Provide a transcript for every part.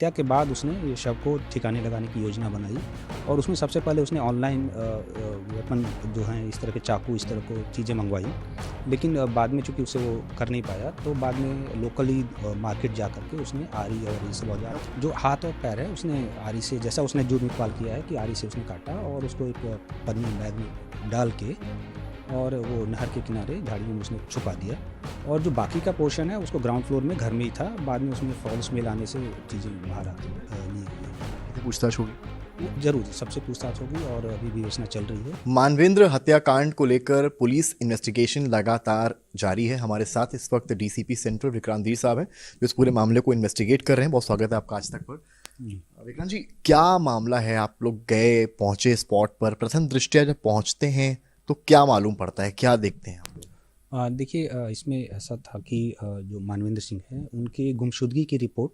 हत्या के बाद उसने ये शव को ठिकाने लगाने की योजना बनाई और उसमें सबसे पहले उसने ऑनलाइन वेपन जो हैं इस तरह के चाकू इस तरह को चीज़ें मंगवाई। लेकिन बाद में चूँकि उसे वो कर नहीं पाया तो बाद में लोकली मार्केट जा कर के उसने आरी और ये सब औजार जो हाथ और पैर है उसने आरी से, जैसा उसने जो इकबाल किया है कि आरी से उसने काटा और उसको एक पन्नी बैग में डाल के और वो नहर के किनारे झाड़ियों में उसने छुपा दिया। और जो बाकी का पोर्शन है उसको ग्राउंड फ्लोर में घर में ही था। बाद में उसमें फॉल्स में लाने से चीज़ें बाहर आती ली गई। पूछताछ होगी? जरूर सबसे पूछताछ होगी और अभी विवेचना चल रही है। मानवेंद्र हत्याकांड को लेकर पुलिस इन्वेस्टिगेशन लगातार जारी है। हमारे साथ इस वक्त डीसीपी सेंट्रल विक्रांत साहब हैं जो इस पूरे मामले को इन्वेस्टिगेट कर रहे हैं। बहुत स्वागत है आपका आज तक पर। विक्रांत जी, क्या मामला है? आप लोग गए, पहुंचे स्पॉट पर, प्रथम दृष्टया जब पहुंचते हैं तो क्या मालूम पड़ता है, क्या देखते हैं आप लोग? देखिए, इसमें ऐसा था कि जो मानवेंद्र सिंह हैं उनकी गुमशुदगी की रिपोर्ट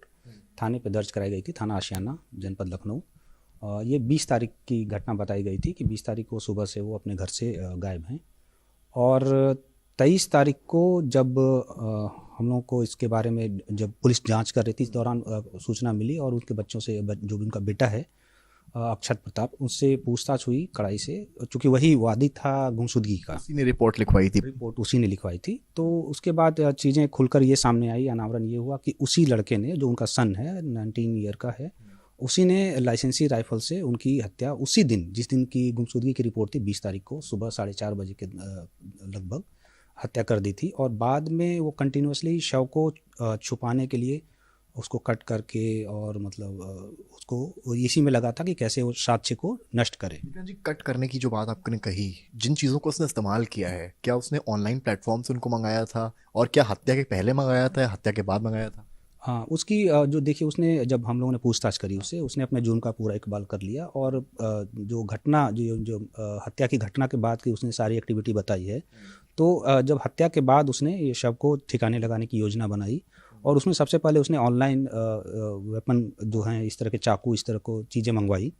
थाने पे दर्ज कराई गई थी, थाना आशियाना, जनपद लखनऊ। ये 20 तारीख की घटना बताई गई थी कि 20 तारीख को सुबह से वो अपने घर से गायब हैं। और 23 तारीख को जब हम लोगों को इसके बारे में जब पुलिस जांच कर रही थी, इस दौरान सूचना मिली और उनके बच्चों से, जो भी उनका बेटा है अक्षत प्रताप, उससे पूछताछ हुई कड़ाई से, चूँकि वही वादी था गुमशुदगी का। उसी ने रिपोर्ट लिखवाई थी? रिपोर्ट उसी ने लिखवाई थी। तो उसके बाद चीज़ें खुलकर ये सामने आई, अनावरण ये हुआ कि उसी लड़के ने, जो उनका सन है 19 ईयर का है, उसी ने लाइसेंसी राइफल से उनकी हत्या उसी दिन, जिस दिन की गुमशुदगी की रिपोर्ट थी 20 तारीख को सुबह 4:30 बजे के लगभग हत्या कर दी थी। और बाद में वो कंटिन्यूसली शव को छुपाने के लिए उसको कट करके और मतलब उसको इसी में लगा था कि कैसे वो साक्ष्य को नष्ट करे। जी, कट करने की जो बात आपने कही, जिन चीज़ों को उसने इस्तेमाल किया है, क्या उसने ऑनलाइन प्लेटफॉर्म से उनको मंगाया था और क्या हत्या के पहले मंगाया था या हत्या के बाद मंगाया था? हाँ, उसकी जो देखिए, उसने, जब हम लोगों ने पूछताछ करी उससे, उसने अपने जुर्म का पूरा इकबाल कर लिया। और जो घटना जो हत्या की घटना के बाद की उसने सारी एक्टिविटी बताई है। तो जब हत्या के बाद उसने ये शव को ठिकाने लगाने की योजना बनाई और उसमें सबसे पहले उसने ऑनलाइन वेपन जो हैं इस तरह के चाकू इस तरह को चीज़ें मंगवाई।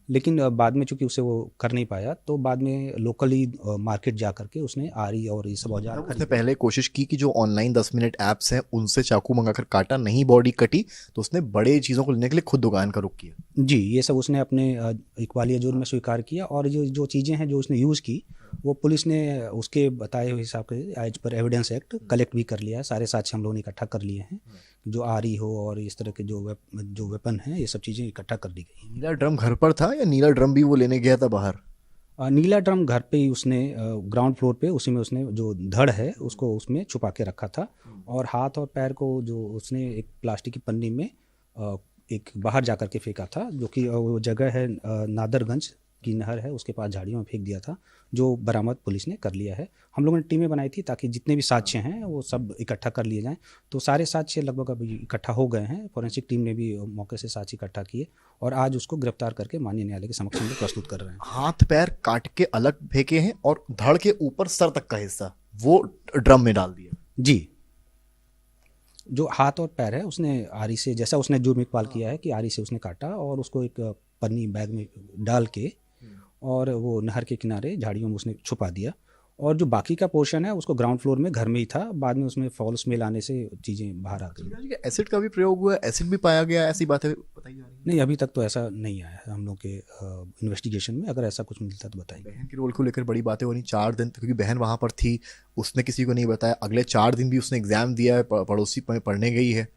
लेकिन बाद में चूँकि उसे वो कर नहीं पाया तो बाद में लोकली मार्केट जा कर के उसने आरी और ये सब औजार उसने पहले कोशिश की कि जो ऑनलाइन 10 मिनट ऐप्स हैं उनसे चाकू मंगाकर काटा, नहीं बॉडी कटी, तो उसने बड़े चीज़ों को लेने के लिए खुद दुकान का रुख किया। जी, ये सब उसने अपने इकबालिया जुर्म में स्वीकार किया। और जो चीज़ें हैं जो उसने यूज़ की वो पुलिस ने उसके बताए हुए हिसाब से as per evidence act collect भी कर लिया है। सारे साक्ष्य हम लोगों ने इकट्ठा कर लिए हैं, जो आरी हो और इस तरह के जो वेपन हैं, ये सब चीज़ें इकट्ठा कर ली गई हैं। नीला ड्रम घर पर था या नीला ड्रम भी वो लेने गया था बाहर? नीला ड्रम घर पे ही उसने ग्राउंड फ्लोर पे, उसी में उसने जो धड़ है उसको उसमें छुपा के रखा था। और हाथ और पैर को जो उसने एक प्लास्टिक की पन्नी में एक बाहर जा कर के फेंका था, जो कि वो जगह है नादरगंज की नहर है, उसके पास झाड़ियों में फेंक दिया था, जो बरामद पुलिस ने कर लिया है। हम लोगों ने टीमें बनाई थी ताकि जितने भी साक्ष्य हैं वो सब इकट्ठा कर लिए जाएं। तो सारे साक्ष्य लगभग अभी इकट्ठा हो गए हैं। फॉरेंसिक टीम ने भी मौके से साक्ष्य इकट्ठा किए और आज उसको गिरफ्तार करके माननीय न्यायालय के समक्ष हम लोग प्रस्तुत कर रहे हैं। हाथ पैर काट के अलग फेंके हैं और धड़ के ऊपर सर तक का हिस्सा वो ड्रम में डाल दिया? जी, जो हाथ और पैर है उसने आरी से, जैसा उसने जुर्म इकबाल किया है कि आरी से उसने काटा और उसको एक पन्नी बैग में डाल के और वो नहर के किनारे झाड़ियों में उसने छुपा दिया। और जो बाकी का पोर्शन है उसको ग्राउंड फ्लोर में घर में ही था। बाद में उसमें फॉल्स में लाने से चीज़ें बाहर आ गई। एसिड का भी प्रयोग हुआ, एसिड भी पाया गया, ऐसी बातें बताई जा रही हैं? नहीं, अभी तक तो ऐसा नहीं आया है हम लोग के इन्वेस्टिगेशन में। अगर ऐसा कुछ मिलता तो बताएंगे। बहन के रोल को लेकर बड़ी बातें हो रही 4 दिन, क्योंकि बहन वहाँ पर थी, उसने किसी को नहीं बताया। अगले 4 दिन भी उसने एग्जाम दिया है, पड़ोसी पढ़ने गई है।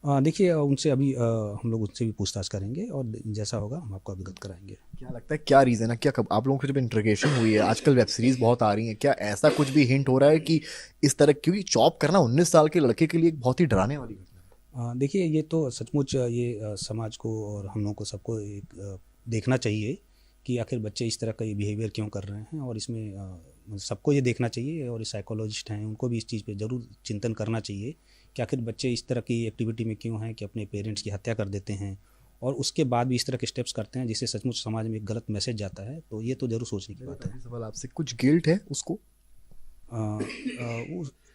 देखिए, उनसे अभी हम लोग उनसे भी पूछताछ करेंगे और जैसा होगा हम आपको अवगत कराएंगे। क्या लगता है, क्या रीज़न है, क्या कब आप लोगों की जब इंटरोगेशन हुई है, आजकल वेब सीरीज बहुत आ रही हैं, क्या ऐसा कुछ भी हिंट हो रहा है कि इस तरह, क्योंकि चॉप करना 19 साल के लड़के के लिए एक बहुत ही डराने वाली घटना है? देखिए, ये तो सचमुच ये समाज को और हम लोगों को सबको एक देखना चाहिए कि आखिर बच्चे इस तरह का ये बिहेवियर क्यों कर रहे हैं। और इसमें सबको ये देखना चाहिए और साइकोलॉजिस्ट हैं उनको भी इस चीज़ पे ज़रूर चिंतन करना चाहिए कि आखिर बच्चे इस तरह की एक्टिविटी में क्यों हैं कि अपने पेरेंट्स की हत्या कर देते हैं और उसके बाद भी इस तरह के स्टेप्स करते हैं जिससे सचमुच समाज में एक गलत मैसेज जाता है। तो ये तो ज़रूर सोचने की बात है। सवाल आपसे, कुछ गिल्ट है उसको?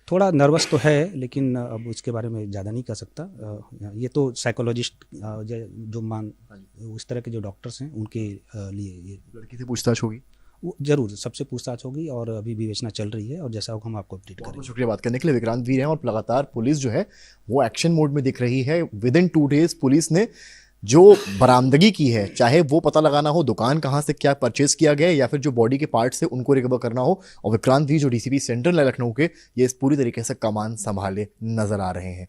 थोड़ा नर्वस तो है, लेकिन अब उसके बारे में ज़्यादा नहीं कह सकता। ये तो साइकोलॉजिस्ट जो इस तरह के जो डॉक्टर्स हैं उनके लिए ये। लड़की से पूछताछ होगी? वो ज़रूर सबसे पूछताछ होगी और अभी विवेचना चल रही है और जैसा होगा हम आपको अपडेट बहुत करेंगे। शुक्रिया बात करने के लिए। विक्रांत वीर हैं और लगातार पुलिस जो है वो एक्शन मोड में दिख रही है। विद इन 2 डेज पुलिस ने जो बरामदगी की है, चाहे वो पता लगाना हो दुकान कहाँ से क्या परचेज किया गया है या फिर जो बॉडी के पार्ट्स है उनको रिकवर करना हो, और विक्रांत वीर जो डीसीपी सेंट्रल लखनऊ के ये इस पूरी तरीके से कमान संभाले नजर आ रहे हैं।